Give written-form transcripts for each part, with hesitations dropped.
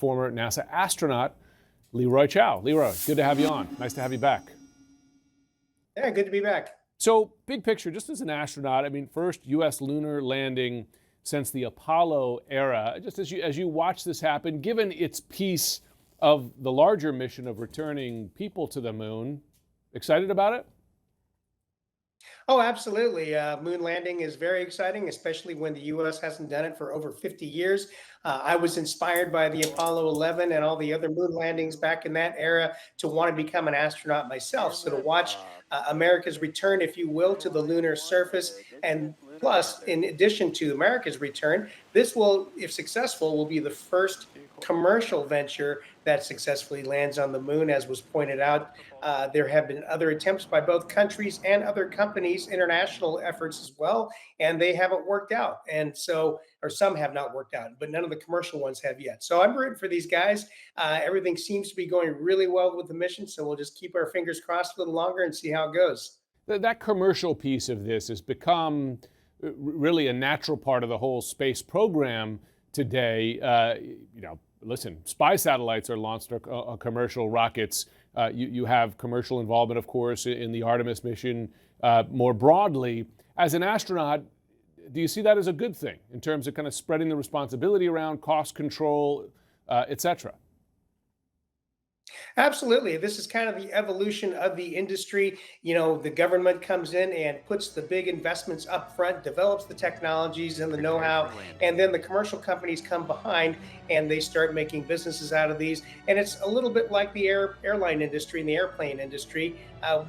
former NASA astronaut Leroy Chow. Leroy, good to have you on. Nice to have you back. Yeah, good to be back. So, big picture, just as an astronaut, I mean, first U.S. lunar landing since the Apollo era. Just as you watch this happen, given its piece of the larger mission of returning people to the moon, excited about it? Oh, absolutely. Moon landing is very exciting, especially when the U.S. hasn't done it for over 50 years. I was inspired by the Apollo 11 and all the other moon landings back in that era to want to become an astronaut myself. So to watch America's return, if you will, to the lunar surface, and plus, in addition to America's return, this will, if successful, will be the first commercial venture that successfully lands on the moon, as was pointed out. There have been other attempts by both countries and other companies, international efforts as well, and they haven't worked out. And so, or some have not worked out, but none of the commercial ones have yet. So I'm rooting for these guys. Everything seems to be going really well with the mission. So we'll just keep our fingers crossed a little longer and see how it goes. That commercial piece of this has become really a natural part of the whole space program today. Listen, spy satellites are launched on commercial rockets. You have commercial involvement, of course, in the Artemis mission more broadly. As an astronaut, do you see that as a good thing in terms of kind of spreading the responsibility around, cost control, et cetera? Absolutely. This is kind of the evolution of the industry. You know, the government comes in and puts the big investments up front, develops the technologies and the know-how, and then the commercial companies come behind and they start making businesses out of these. And it's a little bit like the airline industry and the airplane industry.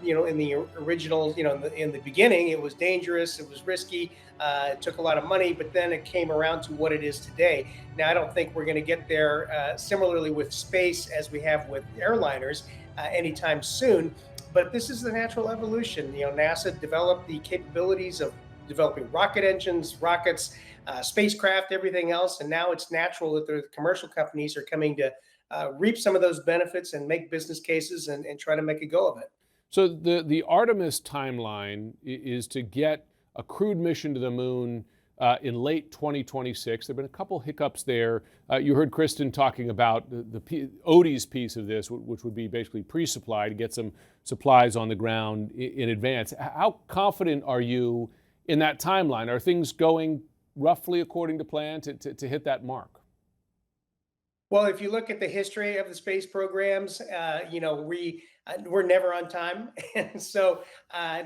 In the original, in the beginning, it was dangerous, it was risky, it took a lot of money, but then it came around to what it is today. Now, I don't think we're going to get there similarly with space as we have with airliners anytime soon. But this is the natural evolution. You know, NASA developed the capabilities of developing rocket engines, rockets, spacecraft, everything else, and now it's natural that the commercial companies are coming to reap some of those benefits and make business cases and try to make a go of it. So the Artemis timeline is to get a crewed mission to the moon in late 2026. There have been a couple hiccups there. You heard Kristen talking about the Odie's piece of this, which would be basically pre-supply to get some supplies on the ground in advance. How confident are you in that timeline? Are things going roughly according to plan to hit that mark? Well, if you look at the history of the space programs, we're never on time, and so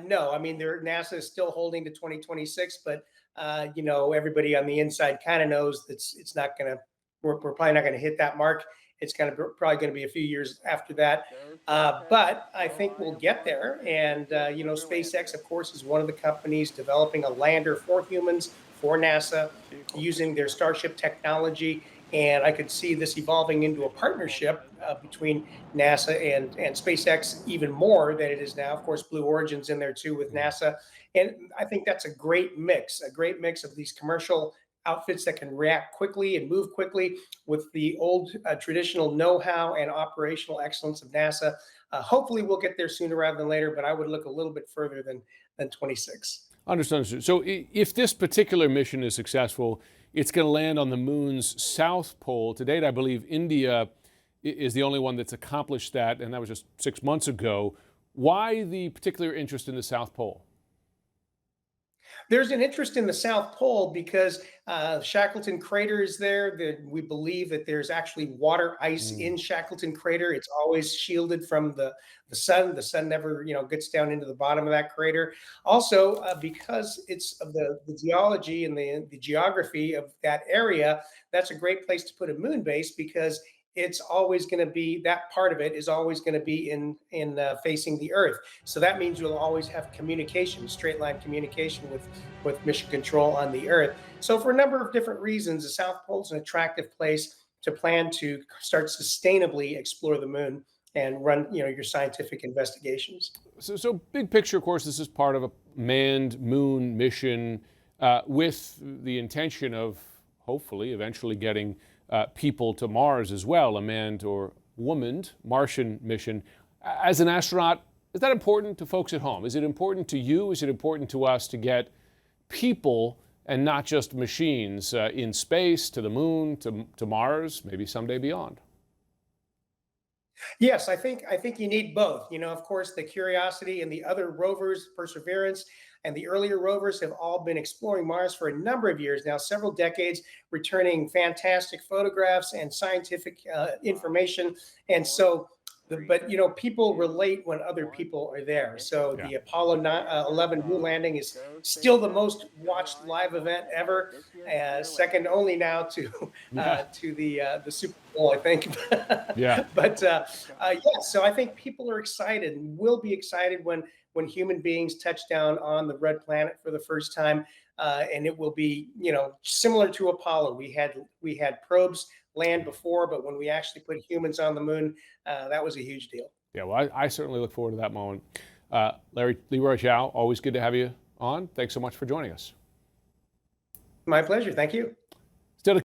no, I mean, NASA is still holding to 2026, but everybody on the inside kind of knows that it's not going to. We're probably not going to hit that mark. It's kind of probably going to be a few years after that, but I think we'll get there. And SpaceX, of course, is one of the companies developing a lander for humans for NASA using their Starship technology. And I could see this evolving into a partnership between NASA and SpaceX even more than it is now. Of course, Blue Origin's in there too with NASA. And I think that's a great mix of these commercial outfits that can react quickly and move quickly with the old traditional know-how and operational excellence of NASA. Hopefully we'll get there sooner rather than later, but I would look a little bit further than 26. Understood. So if this particular mission is successful, it's going to land on the moon's south pole. To date, I believe India is the only one that's accomplished that, and that was just 6 months ago. Why the particular interest in the South Pole? There's an interest in the South Pole because Shackleton Crater is there. We believe that there's actually water ice in Shackleton Crater. It's always shielded from the sun. The sun never, gets down into the bottom of that crater. Also, because it's of the geology and the geography of that area, that's a great place to put a moon base because it's always going to be that part of it is always going to be in facing the Earth. So that means you'll always have communication, straight line communication with mission control on the Earth. So for a number of different reasons, the South Pole is an attractive place to plan to start sustainably explore the moon and run your scientific investigations. So big picture, of course, this is part of a manned moon mission with the intention of hopefully eventually getting people to Mars as well, a manned or womaned Martian mission. As an astronaut, is that important to folks at home? Is it important to you? Is it important to us to get people and not just machines in space, to the moon, to Mars, maybe someday beyond. Yes, I think you need both. Of course, the Curiosity and the other rovers, Perseverance, and the earlier rovers have all been exploring Mars for a number of years now, several decades, returning fantastic photographs and scientific information. And so, but people relate when other people are there. So Yeah. the Apollo 11 moon landing is still the most watched live event ever, second only now to Yeah. the Super Bowl, I think. Yeah. Yeah, so I think people are excited and will be excited when human beings touch down on the red planet for the first time, and it will be similar to Apollo. We had probes land before, but when we actually put humans on the moon, that was a huge deal. Yeah, well, I certainly look forward to that moment. Leroy Chiao, always good to have you on. Thanks so much for joining us. My pleasure. Thank you.